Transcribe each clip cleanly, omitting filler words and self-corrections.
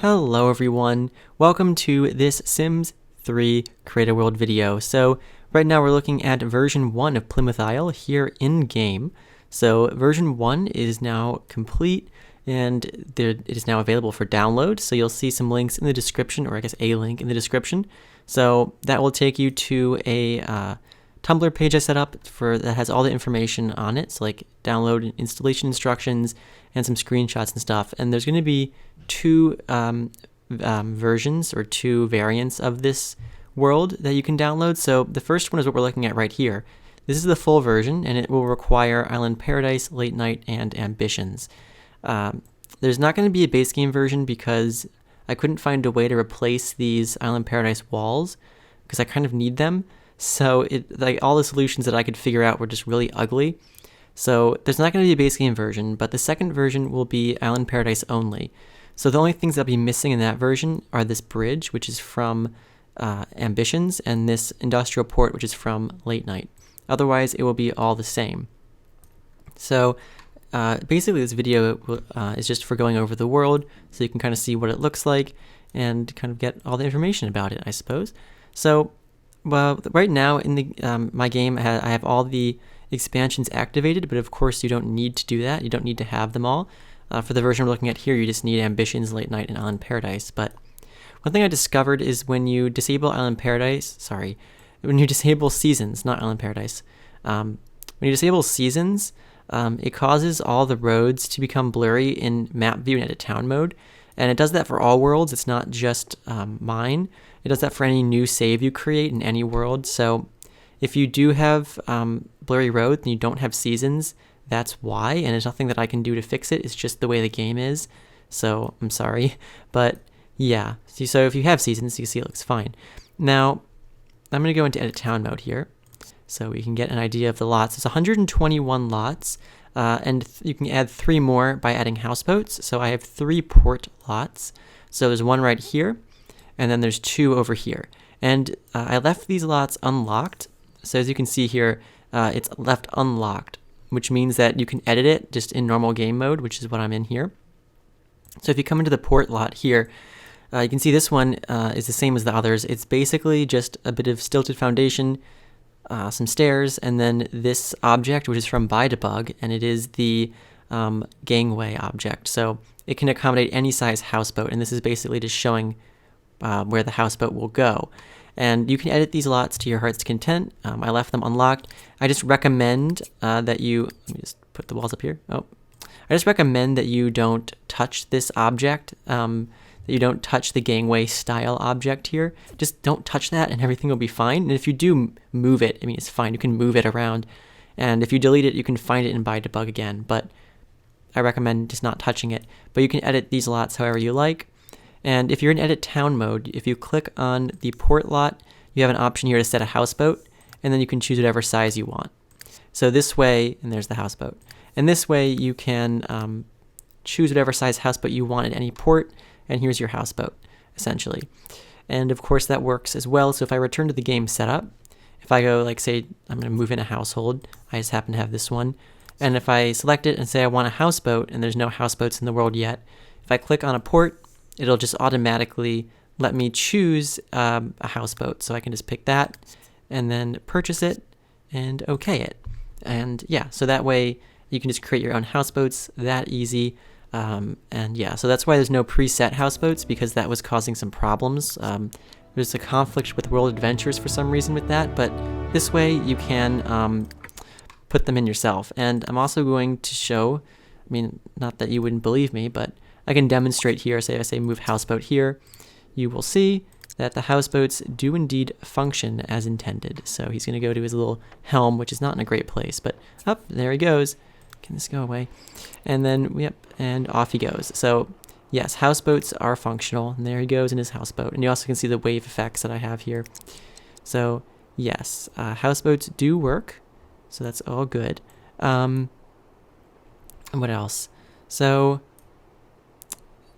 Hello everyone, welcome to this Sims 3 Create a World video. So right now we're looking at version 1 of Plymouth Isle here in game. So version 1 is now complete and it is now available for download. So you'll see some links in the description, or I guess a link in the description. So that will take you to a Tumblr page I set up that has all the information on it. So like download installation instructions and some screenshots and stuff. And there's going to be two versions or two variants of this world that you can download. So the first one is what we're looking at right here. This is the full version, and it will require Island Paradise, Late Night, and Ambitions. There's not going to be a base game version because I couldn't find a way to replace these Island Paradise walls because I kind of need them. So all the solutions that I could figure out were just really ugly. So there's not going to be a base game version, but the second version will be Island Paradise only. So the only things that'll be missing in that version are this bridge, which is from Ambitions, and this industrial port, which is from Late Night. Otherwise, it will be all the same. So basically this video is just for going over the world, so you can kind of see what it looks like and kind of get all the information about it, I suppose. So well, right now in the my game, I have all the expansions activated, but of course you don't need to do that. You don't need to have them all. For the version we're looking at here, you just need Ambitions, Late Night, and Island Paradise. But one thing I discovered is when you disable when you disable seasons, not Island Paradise, when you disable seasons, it causes all the roads to become blurry in map view and edit town mode. And it does that for all worlds. It's not just mine. It does that for any new save you create in any world. So if you do have blurry roads and you don't have seasons, that's why, and there's nothing that I can do to fix it. It's just the way the game is. So I'm sorry, but yeah. So if you have seasons, you see it looks fine. Now I'm going to go into edit town mode here, so we can get an idea of the lots. It's 121 lots, and you can add 3 more by adding houseboats. So I have 3 port lots. So there's 1 right here, and then there's 2 over here. And I left these lots unlocked. So as you can see here, it's left unlocked, which means that you can edit it just in normal game mode, which is what I'm in here. So if you come into the port lot here, you can see this one is the same as the others. It's basically just a bit of stilted foundation, some stairs, and then this object, which is from ByDebug, and it is the gangway object. So it can accommodate any size houseboat, and this is basically just showing where the houseboat will go. And you can edit these lots to your heart's content. I left them unlocked. I just recommend that you, let me just put the walls up here. I just recommend that you don't touch this object, that you don't touch the gangway style object here. Just don't touch that and everything will be fine. And if you do move it, I mean, it's fine. You can move it around. And if you delete it, you can find it in ByDebug again. But I recommend just not touching it. But you can edit these lots however you like. And if you're in edit town mode, if you click on the port lot, you have an option here to set a houseboat, and then you can choose whatever size you want. So this way, and there's the houseboat. And this way you can choose whatever size houseboat you want at any port, and here's your houseboat, essentially. And of course that works as well. So if I return to the game setup, if I go, like, say, I'm going to move in a household, I just happen to have this one, and if I select it and say I want a houseboat, and there's no houseboats in the world yet, if I click on a port, it'll just automatically let me choose a houseboat. So I can just pick that and then purchase it and okay it. And yeah, so that way you can just create your own houseboats that easy. And yeah, so that's why there's no preset houseboats, because that was causing some problems. There's a conflict with World Adventures for some reason with that, but this way you can put them in yourself. And I'm also going to show, I mean, not that you wouldn't believe me, but I can demonstrate here. Say I say move houseboat here, you will see that the houseboats do indeed function as intended. So he's going to go to his little helm, which is not in a great place, but up there he goes. Can this go away? And then yep, and off he goes. So yes, houseboats are functional, and there he goes in his houseboat. And you also can see the wave effects that I have here. So yes, houseboats do work, so that's all good. And what else? So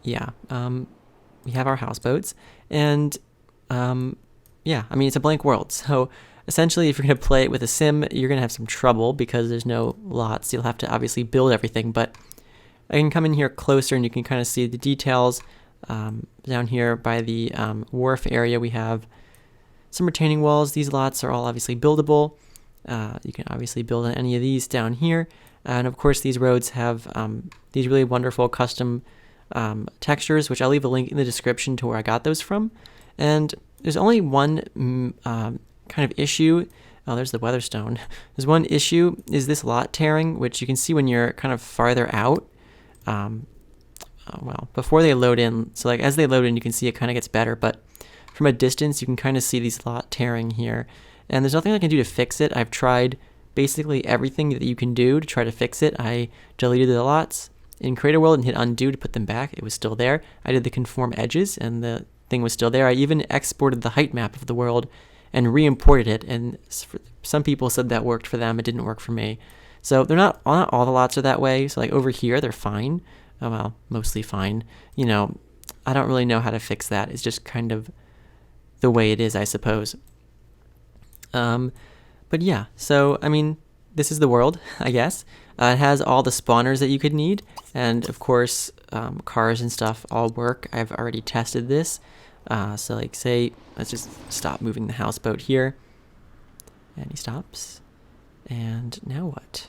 yeah, we have our houseboats, and yeah, I mean, it's a blank world. So essentially, if you're going to play it with a sim, you're going to have some trouble because there's no lots. You'll have to obviously build everything, but I can come in here closer and you can kind of see the details Down here by the wharf area, we have some retaining walls. These lots are all obviously buildable. You can obviously build on any of these down here. And of course, these roads have these really wonderful custom textures, which I'll leave a link in the description to where I got those from. And there's only one kind of issue. Oh, there's the Weatherstone. There's one issue, is this lot tearing, which you can see when you're kind of farther out. Well, before they load in. So like as they load in, you can see it kind of gets better, but from a distance, you can kind of see these lot tearing here. And there's nothing I can do to fix it. I've tried basically everything that you can do to try to fix it. I deleted the lots in Creator World and hit undo to put them back. It was still there. I did the conform edges and the thing was still there. I even exported the height map of the world and re-imported it. And some people said that worked for them. It didn't work for me. So they're not all the lots are that way. So like over here, they're fine. Oh, well, mostly fine. You know, I don't really know how to fix that. It's just kind of the way it is, I suppose. But yeah, so, I mean, this is the world, I guess. It has all the spawners that you could need, and of course, cars and stuff all work. I've already tested this. So like say, let's just stop moving the houseboat here. And he stops. And now what?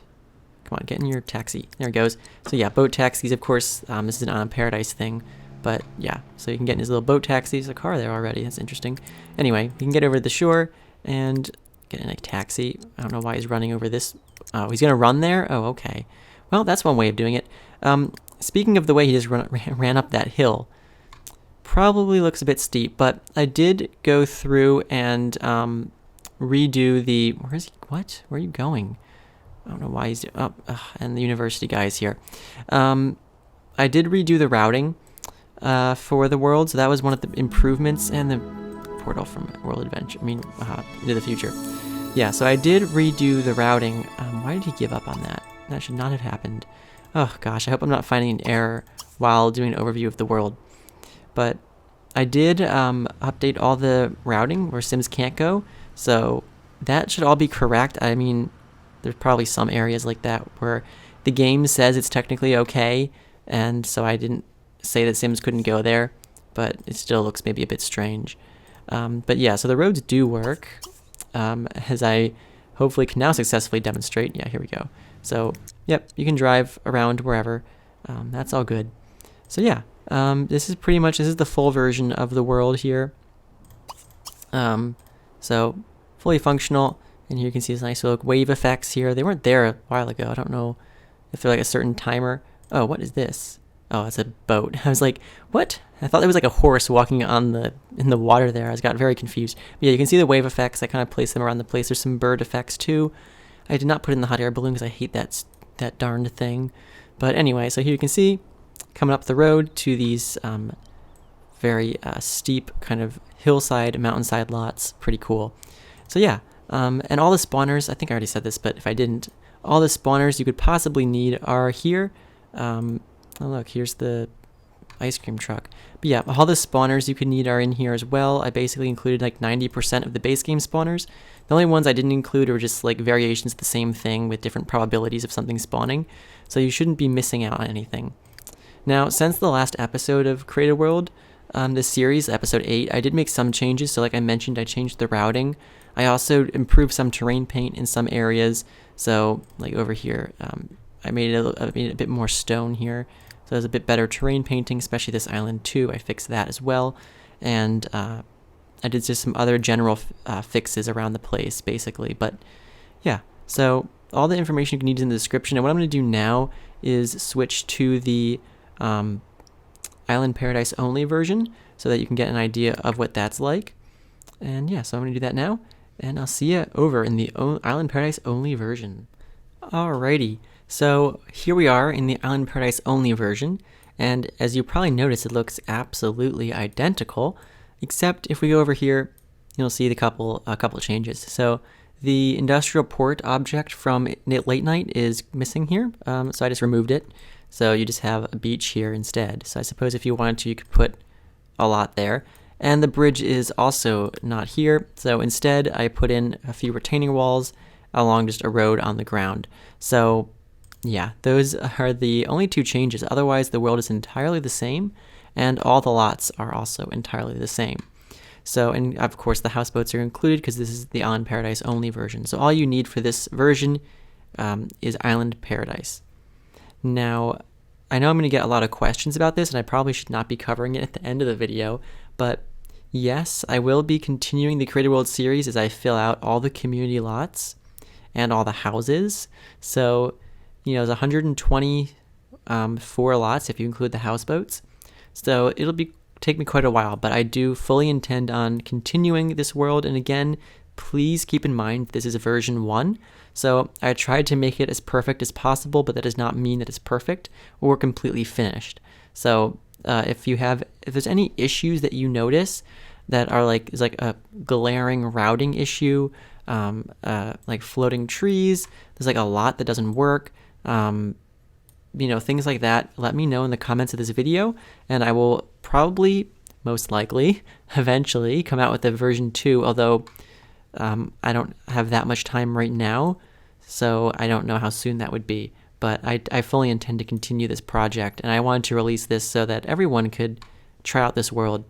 Come on, get in your taxi. There it goes. So yeah, boat taxis, of course, this is an Island Paradise thing. But yeah, so you can get in his little boat taxi. There's a car there already. That's interesting. Anyway, you can get over to the shore and get in a taxi. I don't know why he's running over this. Oh, he's going to run there? Oh, okay. Well, that's one way of doing it. Speaking of the way he just ran up that hill, probably looks a bit steep, but I did go through and redo the... Where is he? What? Where are you going? I don't know why he's... Oh, and the university guy's here. I did redo the routing for the world, so that was one of the improvements, and the portal from World Adventure, into the future. Yeah, so I did redo the routing. Why did he give up on that? That should not have happened. Oh gosh, I hope I'm not finding an error while doing an overview of the world. But I did update all the routing where Sims can't go, so that should all be correct. I mean, there's probably some areas like that where the game says it's technically okay, and so I didn't say that Sims couldn't go there, but it still looks maybe a bit strange. But yeah, so the roads do work, as I hopefully can now successfully demonstrate. Yeah, here we go. So, yep, you can drive around wherever. That's all good. So yeah, this is the full version of the world here. So, fully functional, and here you can see this nice little wave effects here. They weren't there a while ago. I don't know if they're like a certain timer. Oh, what is this? Oh, it's a boat. I was like, what? I thought there was like a horse walking in the water there. I got very confused. But yeah, you can see the wave effects. I kind of placed them around the place. There's some bird effects too. I did not put in the hot air balloon because I hate that darned thing. But anyway, so here you can see coming up the road to these very steep kind of hillside, mountainside lots. Pretty cool. So yeah, and all the spawners, I think I already said this, but if I didn't, all the spawners you could possibly need are here. Oh look, here's the ice cream truck. But yeah, all the spawners you could need are in here as well. I basically included like 90% of the base game spawners. The only ones I didn't include are just like variations of the same thing with different probabilities of something spawning. So you shouldn't be missing out on anything. Now, since the last episode of Creator World, this series, episode 8, I did make some changes. So like I mentioned, I changed the routing. I also improved some terrain paint in some areas. So like over here, I made it a bit more stone here. So there's a bit better terrain painting, especially this island too. I fixed that as well. And I did just some other general fixes around the place, basically. But yeah, so all the information you can need is in the description. And what I'm going to do now is switch to the Island Paradise only version so that you can get an idea of what that's like. And yeah, so I'm going to do that now. And I'll see you over in the Island Paradise only version. Alrighty. So here we are in the Island Paradise only version, and as you probably noticed, it looks absolutely identical, except if we go over here, you'll see a couple changes. So the industrial port object from Late Night is missing here, so I just removed it. So you just have a beach here instead. So I suppose if you wanted to, you could put a lot there. And the bridge is also not here, so instead I put in a few retaining walls along just a road on the ground. So Yeah, those are the only two changes. Otherwise, the world is entirely the same, and all the lots are also entirely the same. So, and of course, the houseboats are included because this is the Island Paradise only version. So all you need for this version is Island Paradise. Now, I know I'm going to get a lot of questions about this, and I probably should not be covering it at the end of the video, but yes, I will be continuing the Creative World series as I fill out all the community lots and all the houses. So, there's 124 lots if you include the houseboats. So it'll take me quite a while, but I do fully intend on continuing this world. And again, please keep in mind this is version 1. So I tried to make it as perfect as possible, but that does not mean that it's perfect or completely finished. So if there's any issues that you notice that are is like a glaring routing issue, like floating trees, there's like a lot that doesn't work, things like that, let me know in the comments of this video, and I will probably, most likely, eventually come out with a version 2, although I don't have that much time right now, so I don't know how soon that would be. But I fully intend to continue this project, and I wanted to release this so that everyone could try out this world.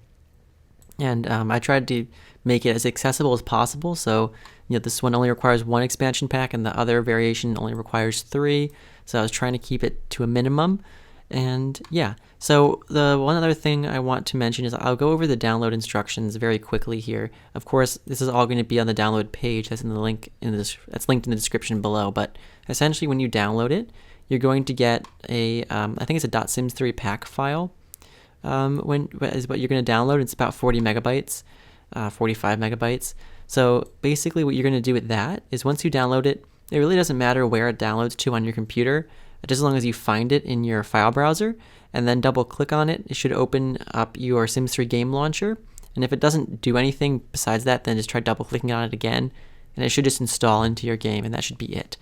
And I tried to make it as accessible as possible, so this one only requires 1 expansion pack and the other variation only requires 3, so I was trying to keep it to a minimum. And yeah, so the one other thing I want to mention is I'll go over the download instructions very quickly here. Of course, this is all going to be on the download page that's in the link that's linked in the description below, but essentially when you download it, you're going to get a I think it's a .sims3 pack file. Is what you're going to download. It's about 40 megabytes, 45 megabytes. So basically what you're going to do with that is once you download it, it really doesn't matter where it downloads to on your computer, just as long as you find it in your file browser and then double click on it, it should open up your Sims 3 game launcher. And if it doesn't do anything besides that, then just try double clicking on it again and it should just install into your game, and that should be it.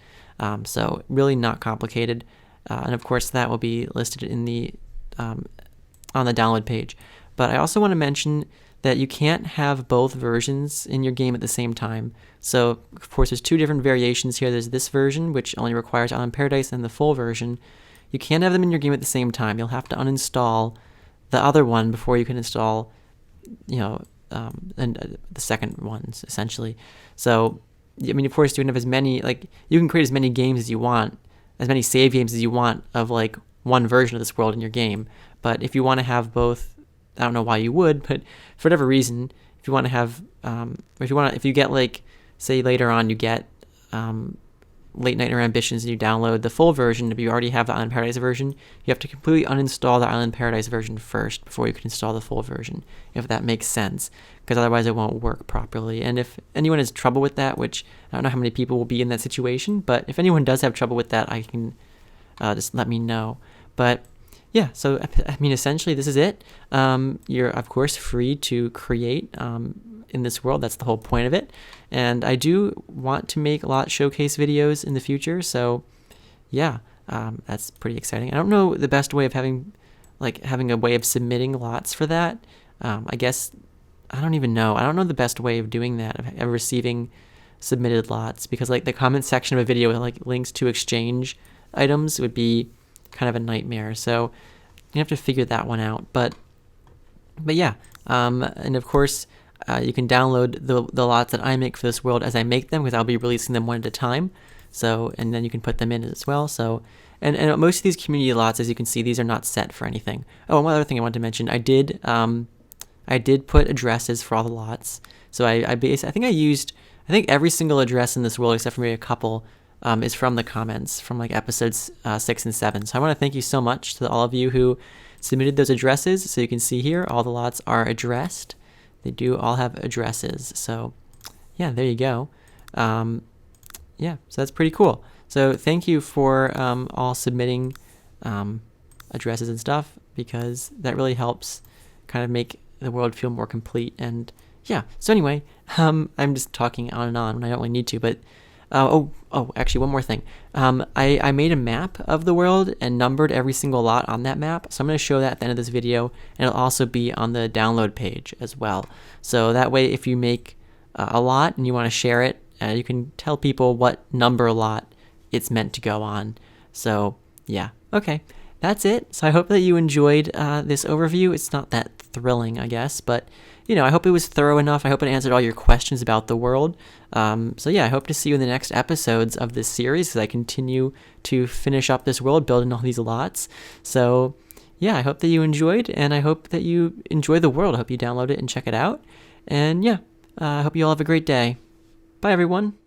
So really not complicated. And of course that will be listed in the on the download page. But I also want to mention that you can't have both versions in your game at the same time. So of course there's 2 different variations here. There's this version, which only requires Island Paradise, and the full version. You can't have them in your game at the same time. You'll have to uninstall the other one before you can install, the second ones, essentially. So, I mean, of course, you can have as many, you can create as many games as you want, as many save games as you want of, one version of this world in your game. But if you want to have both, I don't know why you would, but for whatever reason, if you want to have, if you get say later on you get Late Nightmare Ambitions and you download the full version, if you already have the Island Paradise version, you have to completely uninstall the Island Paradise version first before you can install the full version, if that makes sense, because otherwise it won't work properly. And if anyone has trouble with that, which I don't know how many people will be in that situation, but if anyone does have trouble with that, I can just let me know. But yeah, so I mean, essentially this is it. You're of course free to create in this world. That's the whole point of it. And I do want to make a lot of showcase videos in the future. So yeah, that's pretty exciting. I don't know the best way of having a way of submitting lots for that. I guess I don't even know. I don't know the best way of doing that, of receiving submitted lots, because the comment section of a video with links to exchange items would be kind of a nightmare. So you have to figure that one out. But yeah, and of course you can download the lots that I make for this world as I make them, because I'll be releasing them one at a time. So, and then you can put them in as well. So, and most of these community lots, as you can see, these are not set for anything. Oh, and one other thing I wanted to mention, I did put addresses for all the lots. So I think every single address in this world except for maybe a couple is from the comments from episodes 6 and 7. So I want to thank you so much to all of you who submitted those addresses. So you can see here, all the lots are addressed. They do all have addresses. So yeah, there you go. Yeah, so that's pretty cool. So thank you for all submitting addresses and stuff, because that really helps kind of make the world feel more complete. And yeah, so anyway, I'm just talking on and on when I don't really need to, but actually one more thing. I made a map of the world and numbered every single lot on that map. So I'm going to show that at the end of this video, and it'll also be on the download page as well. So that way, if you make a lot and you want to share it, you can tell people what number lot it's meant to go on. So yeah, okay, that's it. So I hope that you enjoyed this overview. It's not that thrilling, I guess, but I hope it was thorough enough. I hope it answered all your questions about the world. So yeah, I hope to see you in the next episodes of this series as I continue to finish up this world, building all these lots. So yeah, I hope that you enjoyed, and I hope that you enjoy the world. I hope you download it and check it out. And yeah, I hope you all have a great day. Bye, everyone.